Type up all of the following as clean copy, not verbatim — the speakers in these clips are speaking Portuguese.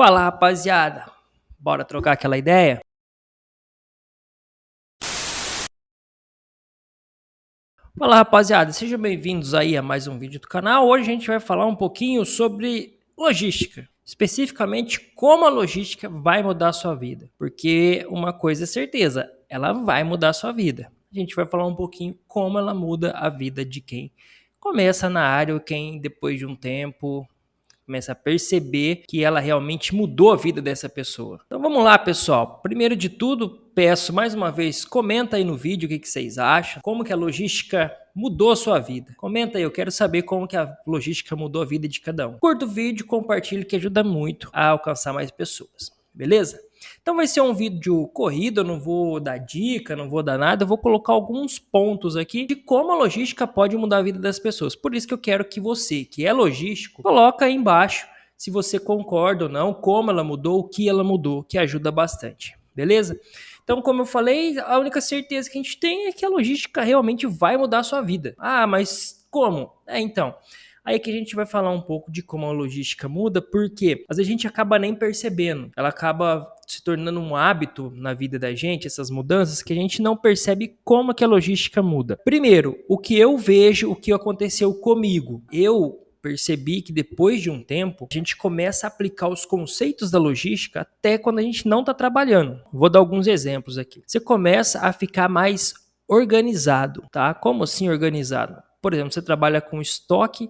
Fala, rapaziada. Bora trocar aquela ideia? Fala, rapaziada. Sejam bem-vindos aí a mais um vídeo do canal. Hoje a gente vai falar um pouquinho sobre logística. Especificamente como a logística vai mudar a sua vida. Porque uma coisa é certeza, ela vai mudar a sua vida. A gente vai falar um pouquinho como ela muda a vida de quem começa na área ou quem depois de um tempo começa a perceber que ela realmente mudou a vida dessa pessoa. Então vamos lá, pessoal. Primeiro de tudo, peço mais uma vez, comenta aí no vídeo o que vocês acham, como que a logística mudou a sua vida. Comenta aí, eu quero saber como que a logística mudou a vida de cada um. Curta o vídeo, compartilhe que ajuda muito a alcançar mais pessoas, beleza? Então vai ser um vídeo corrido, eu não vou dar dica, não vou dar nada, eu vou colocar alguns pontos aqui de como a logística pode mudar a vida das pessoas. Por isso que eu quero que você, que é logístico, coloca aí embaixo se você concorda ou não, como ela mudou, o que ela mudou, que ajuda bastante, beleza? Então, como eu falei, a única certeza que a gente tem é que a logística realmente vai mudar a sua vida. Ah, mas como? Então, aí que a gente vai falar um pouco de como a logística muda, porque às vezes a gente acaba nem percebendo. Ela acaba se tornando um hábito na vida da gente, essas mudanças, que a gente não percebe como que a logística muda. Primeiro, o que eu vejo, o que aconteceu comigo. Eu percebi que depois de um tempo, a gente começa a aplicar os conceitos da logística até quando a gente não está trabalhando. Vou dar alguns exemplos aqui. Você começa a ficar mais organizado, tá? Como assim organizado? Por exemplo, você trabalha com estoque,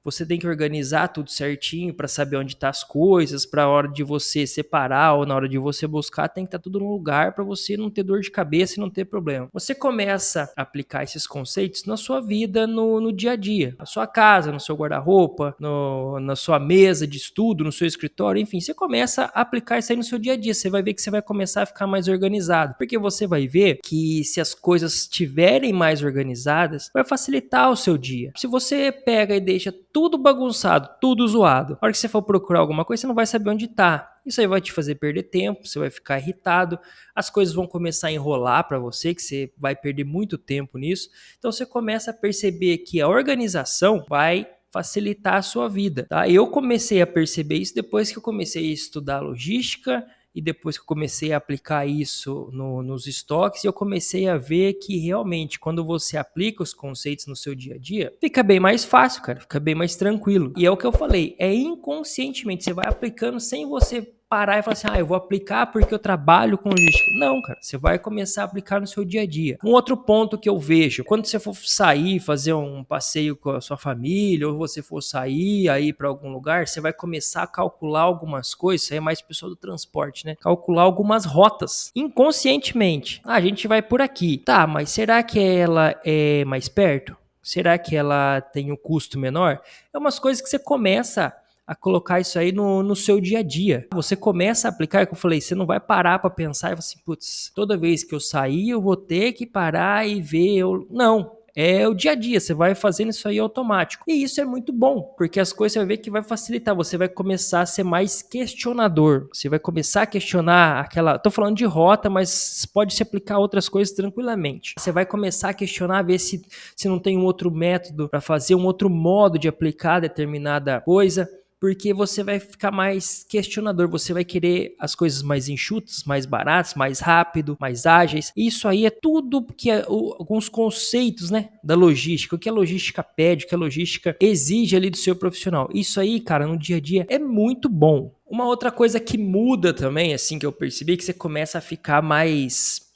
você tem que organizar tudo certinho para saber onde estão as coisas, para a hora de você separar ou na hora de você buscar, tem que estar tudo no lugar para você não ter dor de cabeça e não ter problema. Você começa a aplicar esses conceitos na sua vida, no dia a dia, na sua casa, no seu guarda-roupa, na sua mesa de estudo, no seu escritório, enfim, você começa a aplicar isso aí no seu dia a dia. Você vai ver que você vai começar a ficar mais organizado, porque você vai ver que se as coisas estiverem mais organizadas, vai facilitar o seu dia. Se você pega e deixa tudo bagunçado, tudo zoado, na hora que você for procurar alguma coisa, você não vai saber onde tá. Isso aí vai te fazer perder tempo, você vai ficar irritado, as coisas vão começar a enrolar para você, que você vai perder muito tempo nisso. Então você começa a perceber que a organização vai facilitar a sua vida, tá? Eu comecei a perceber isso depois que eu comecei a estudar logística e depois que eu comecei a aplicar isso nos estoques, eu comecei a ver que realmente quando você aplica os conceitos no seu dia a dia, fica bem mais fácil, cara, fica bem mais tranquilo. E é o que eu falei, é inconscientemente, você vai aplicando sem você parar e falar assim, eu vou aplicar porque eu trabalho com logística. Não, cara, você vai começar a aplicar no seu dia a dia. Um outro ponto que eu vejo, quando você for sair, fazer um passeio com a sua família, ou você for sair aí para algum lugar, você vai começar a calcular algumas coisas, isso aí é mais pessoal do transporte, né? Calcular algumas rotas, inconscientemente. A gente vai por aqui. Tá, mas será que ela é mais perto? Será que ela tem um custo menor? É umas coisas que você começa a colocar isso aí no seu dia a dia. Você começa a aplicar, como eu falei, você não vai parar para pensar e falar assim, putz, toda vez que eu sair eu vou ter que parar e ver. Não, é o dia a dia, você vai fazendo isso aí automático. E isso é muito bom, porque as coisas você vai ver que vai facilitar, você vai começar a ser mais questionador, você vai começar a questionar aquela... Tô falando de rota, mas pode se aplicar a outras coisas tranquilamente. Você vai começar a questionar, ver se não tem um outro método para fazer, um outro modo de aplicar determinada coisa, porque você vai ficar mais questionador, você vai querer as coisas mais enxutas, mais baratas, mais rápido, mais ágeis. Isso aí é tudo que alguns conceitos, né, da logística, o que a logística pede, o que a logística exige ali do seu profissional. Isso aí, cara, no dia a dia é muito bom. Uma outra coisa que muda também, assim, que eu percebi, é que você começa a ficar mais...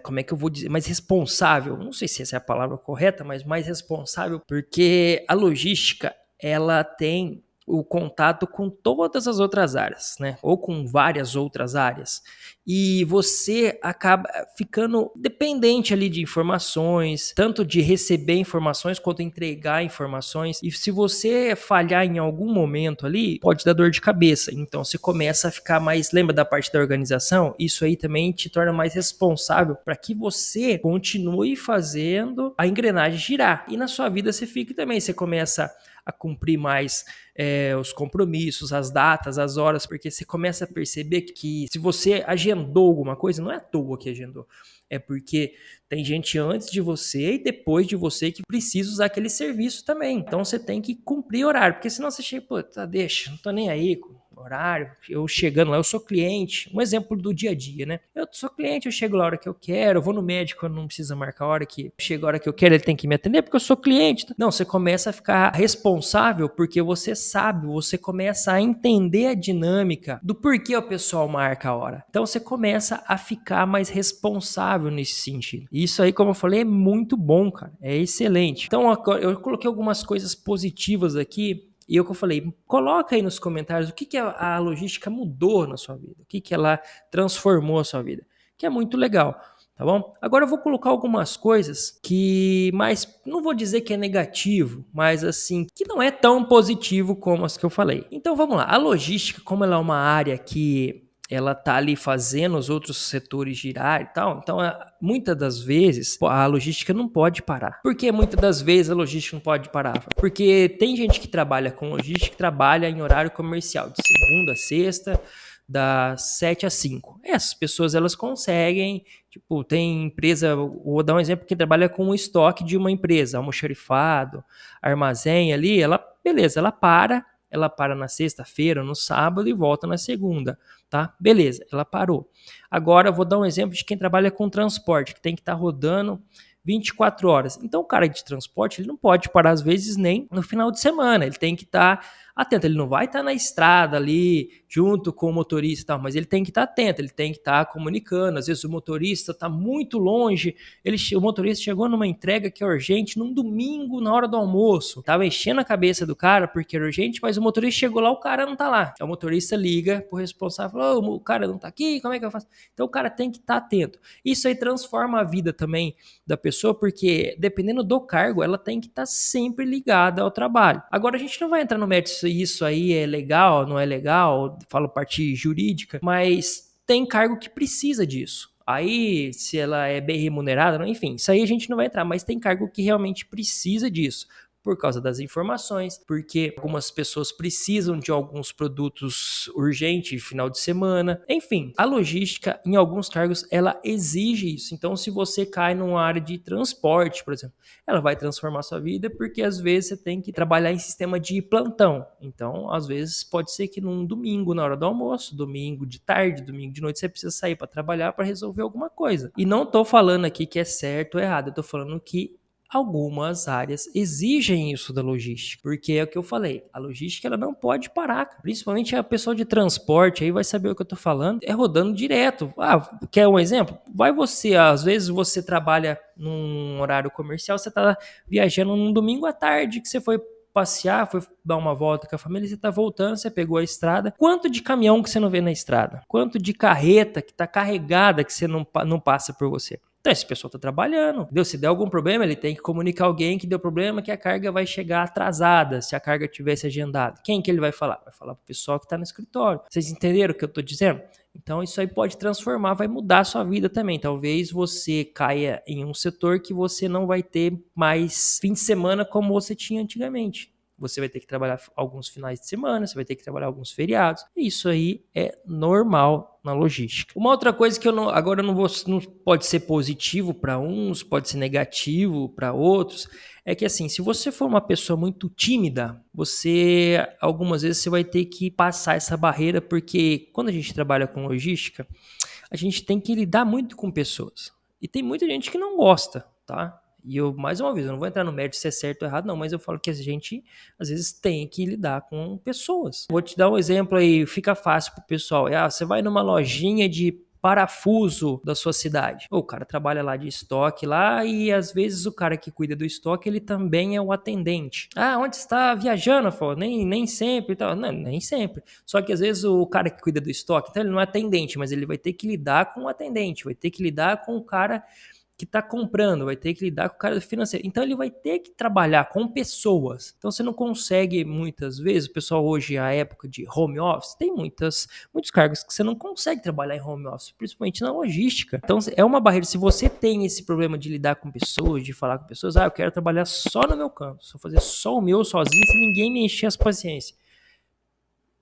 como é que eu vou dizer, mais responsável, não sei se essa é a palavra correta, mas mais responsável, porque a logística, ela tem o contato com todas as outras áreas, né? Ou com várias outras áreas. E você acaba ficando dependente ali de informações, tanto de receber informações quanto entregar informações. E se você falhar em algum momento ali, pode dar dor de cabeça. Então você começa a ficar mais, lembra da parte da organização? Isso aí também te torna mais responsável para que você continue fazendo a engrenagem girar. E na sua vida você fica também, você começa a cumprir mais os compromissos, as datas, as horas, porque você começa a perceber que se você agendou alguma coisa, não é à toa que agendou, é porque tem gente antes de você e depois de você que precisa usar aquele serviço também. Então você tem que cumprir horário, porque senão você chega, pô, tá, deixa, não tô nem aí, horário, eu chegando lá, eu sou cliente, um exemplo do dia a dia, né? Eu sou cliente, eu chego lá a hora que eu quero, eu vou no médico, eu não precisa marcar a hora que chega a hora que eu quero, ele tem que me atender porque eu sou cliente. Não, você começa a ficar responsável porque você sabe, você começa a entender a dinâmica do porquê o pessoal marca a hora. Então você começa a ficar mais responsável nesse sentido. E isso aí, como eu falei, é muito bom, cara. É excelente. Então eu coloquei algumas coisas positivas aqui. E o que eu falei, coloca aí nos comentários o que a logística mudou na sua vida, o que ela transformou a sua vida, que é muito legal, tá bom? Agora eu vou colocar algumas coisas que mais, não vou dizer que é negativo, mas assim, que não é tão positivo como as que eu falei. Então vamos lá, a logística, como ela é uma área que ela tá ali fazendo os outros setores girar e tal, então muitas das vezes a logística não pode parar. Por que muitas das vezes a logística não pode parar? Porque tem gente que trabalha com logística que trabalha em horário comercial, de segunda a sexta, das 7 às 5. Essas pessoas elas conseguem, tipo, tem empresa, vou dar um exemplo que trabalha com o estoque de uma empresa, almoxarifado, armazém ali, ela, beleza, ela para na sexta-feira, no sábado e volta na segunda, tá? Beleza, ela parou. Agora eu vou dar um exemplo de quem trabalha com transporte, que tem que estar rodando 24 horas. Então o cara de transporte, ele não pode parar às vezes nem no final de semana, ele tem que estar atento, ele não vai estar na estrada ali junto com o motorista e tal, mas ele tem que estar atento, ele tem que estar comunicando, às vezes o motorista está muito longe, o motorista chegou numa entrega que é urgente num domingo na hora do almoço, tava enchendo a cabeça do cara porque era urgente, mas o motorista chegou lá, o cara não tá lá, o motorista liga pro responsável, fala, o cara não tá aqui, como é que eu faço? Então o cara tem que estar atento, isso aí transforma a vida também da pessoa, porque dependendo do cargo, ela tem que estar sempre ligada ao trabalho. Agora a gente não vai entrar no mérito se isso aí é legal, não é legal, falo parte jurídica, mas tem cargo que precisa disso. Aí, se ela é bem remunerada, enfim, isso aí a gente não vai entrar, mas tem cargo que realmente precisa disso. Por causa das informações, porque algumas pessoas precisam de alguns produtos urgentes, final de semana. Enfim, a logística, em alguns cargos, ela exige isso. Então, se você cai numa área de transporte, por exemplo, ela vai transformar sua vida, porque às vezes você tem que trabalhar em sistema de plantão. Então, às vezes, pode ser que num domingo, na hora do almoço, domingo de tarde, domingo de noite, você precisa sair para trabalhar para resolver alguma coisa. E não estou falando aqui que é certo ou errado, eu estou falando que algumas áreas exigem isso da logística, porque é o que eu falei, a logística ela não pode parar, principalmente a pessoa de transporte aí vai saber o que eu tô falando, é rodando direto. Quer um exemplo? Às vezes você trabalha num horário comercial, você tá viajando num domingo à tarde que você foi passear, foi dar uma volta com a família, você tá voltando, você pegou a estrada. Quanto de caminhão que você não vê na estrada? Quanto de carreta que tá carregada que você não passa por você? Então, esse pessoal está trabalhando, entendeu? Se der algum problema, ele tem que comunicar alguém que deu problema, que a carga vai chegar atrasada, se a carga tivesse agendada. Quem que ele vai falar? Vai falar para o pessoal que está no escritório. Vocês entenderam o que eu estou dizendo? Então, isso aí pode transformar, vai mudar a sua vida também. Talvez você caia em um setor que você não vai ter mais fim de semana como você tinha antigamente. Você vai ter que trabalhar alguns finais de semana, você vai ter que trabalhar alguns feriados. Isso aí é normal na logística. Uma outra coisa que agora eu não pode ser positivo para uns, pode ser negativo para outros, é que assim, se você for uma pessoa muito tímida, algumas vezes você vai ter que passar essa barreira, porque quando a gente trabalha com logística, a gente tem que lidar muito com pessoas. E tem muita gente que não gosta, tá? E mais uma vez, eu não vou entrar no mérito se é certo ou errado, não, mas eu falo que a gente, às vezes, tem que lidar com pessoas. Vou te dar um exemplo aí, fica fácil pro pessoal. Você vai numa lojinha de parafuso da sua cidade. O cara trabalha lá de estoque lá e às vezes o cara que cuida do estoque, ele também é o atendente. Onde está viajando? Falo, nem sempre e tal. Não, nem sempre. Só que às vezes o cara que cuida do estoque, então ele não é atendente, mas ele vai ter que lidar com o atendente, vai ter que lidar com o cara que está comprando, vai ter que lidar com o cara financeiro. Então ele vai ter que trabalhar com pessoas. Então você não consegue muitas vezes, o pessoal hoje, a época de home office, tem muitos cargos que você não consegue trabalhar em home office, principalmente na logística. Então é uma barreira. Se você tem esse problema de lidar com pessoas, de falar com pessoas, eu quero trabalhar só no meu canto, só fazer só o meu sozinho, sem ninguém me encher as paciências.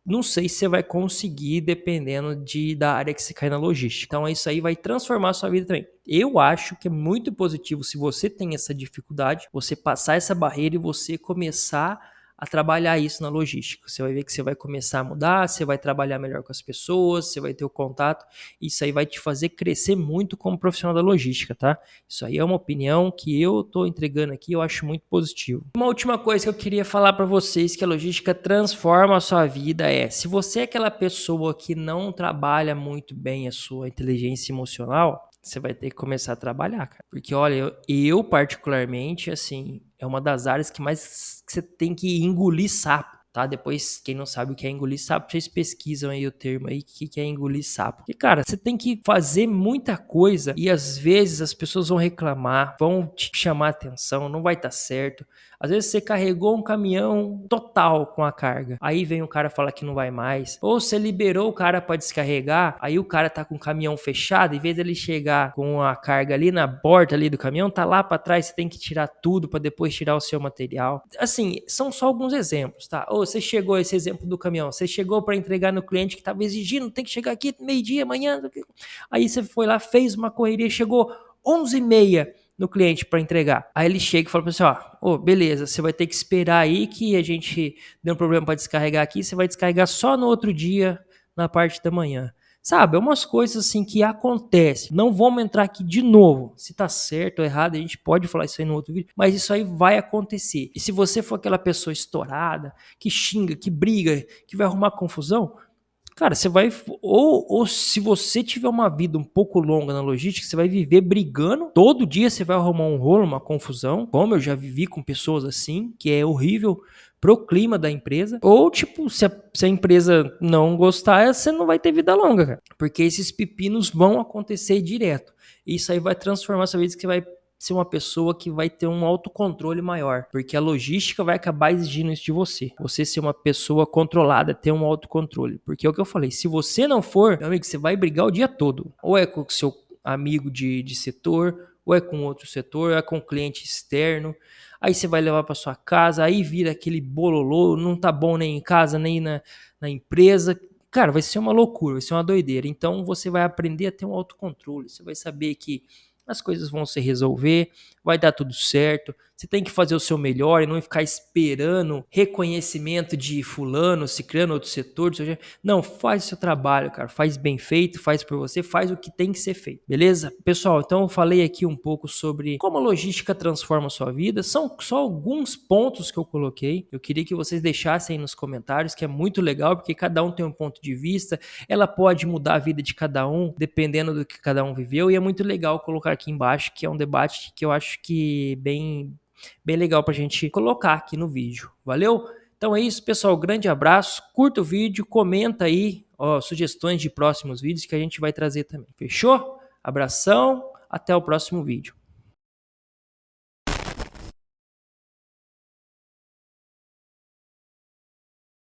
Não sei se você vai conseguir, dependendo da área que você cai na logística. Então, isso aí vai transformar a sua vida também. Eu acho que é muito positivo se você tem essa dificuldade, você passar essa barreira e você começar a trabalhar isso na logística. Você vai ver que você vai começar a mudar, você vai trabalhar melhor com as pessoas, você vai ter o contato. Isso aí vai te fazer crescer muito como profissional da logística, tá? Isso aí é uma opinião que eu tô entregando aqui, eu acho muito positivo. Uma última coisa que eu queria falar para vocês que a logística transforma a sua vida se você é aquela pessoa que não trabalha muito bem a sua inteligência emocional, você vai ter que começar a trabalhar, cara. Porque, olha, eu particularmente, assim, é uma das áreas que mais você tem que engolir sapo, tá? Depois, quem não sabe o que é engolir sapo, vocês pesquisam aí o termo aí, o que é engolir sapo. Porque, cara, você tem que fazer muita coisa e às vezes as pessoas vão reclamar, vão te chamar a atenção, não vai estar certo. Às vezes você carregou um caminhão total com a carga, aí vem o cara falar que não vai mais. Ou você liberou o cara para descarregar, aí o cara tá com o caminhão fechado, em vez dele chegar com a carga ali na porta ali do caminhão, tá lá para trás, você tem que tirar tudo para depois tirar o seu material. Assim, são só alguns exemplos, tá? Ou você chegou, esse exemplo do caminhão, você chegou para entregar no cliente que tava exigindo, tem que chegar aqui meio-dia, amanhã. Aí você foi lá, fez uma correria, chegou 11h30 no cliente para entregar. Aí ele chega e fala para você, beleza, você vai ter que esperar aí que a gente deu um problema para descarregar aqui, você vai descarregar só no outro dia, na parte da manhã. Sabe, é umas coisas assim que acontecem. Não vamos entrar aqui de novo. Se tá certo ou errado, a gente pode falar isso aí no outro vídeo, mas isso aí vai acontecer. E se você for aquela pessoa estourada, que xinga, que briga, que vai arrumar confusão, cara, você vai. Ou se você tiver uma vida um pouco longa na logística, você vai viver brigando. Todo dia você vai arrumar um rolo, uma confusão. Como eu já vivi com pessoas assim, que é horrível pro clima da empresa. Ou, tipo, se a empresa não gostar, você não vai ter vida longa, cara. Porque esses pepinos vão acontecer direto. Isso aí vai transformar sua vida, que você vai ser uma pessoa que vai ter um autocontrole maior, porque a logística vai acabar exigindo isso de você. Você ser uma pessoa controlada, ter um autocontrole. Porque é o que eu falei, se você não for, meu amigo, você vai brigar o dia todo. Ou é com o seu amigo de setor, ou é com outro setor, ou é com um cliente externo. Aí você vai levar para sua casa, aí vira aquele bololô, não tá bom nem em casa, nem na empresa. Cara, vai ser uma loucura, vai ser uma doideira. Então você vai aprender a ter um autocontrole. Você vai saber que as coisas vão se resolver, vai dar tudo certo. Você tem que fazer o seu melhor e não ficar esperando reconhecimento de fulano, ciclano, outro setor. Não, faz o seu trabalho, cara. Faz bem feito, faz por você, faz o que tem que ser feito. Beleza? Pessoal, então eu falei aqui um pouco sobre como a logística transforma a sua vida. São só alguns pontos que eu coloquei. Eu queria que vocês deixassem aí nos comentários, que é muito legal, porque cada um tem um ponto de vista. Ela pode mudar a vida de cada um, dependendo do que cada um viveu. E é muito legal colocar aqui embaixo, que é um debate que eu acho que bem legal pra gente colocar aqui no vídeo. Valeu? Então é isso, pessoal. Grande abraço. Curta o vídeo, comenta aí sugestões de próximos vídeos que a gente vai trazer também. Fechou? Abração, até o próximo vídeo.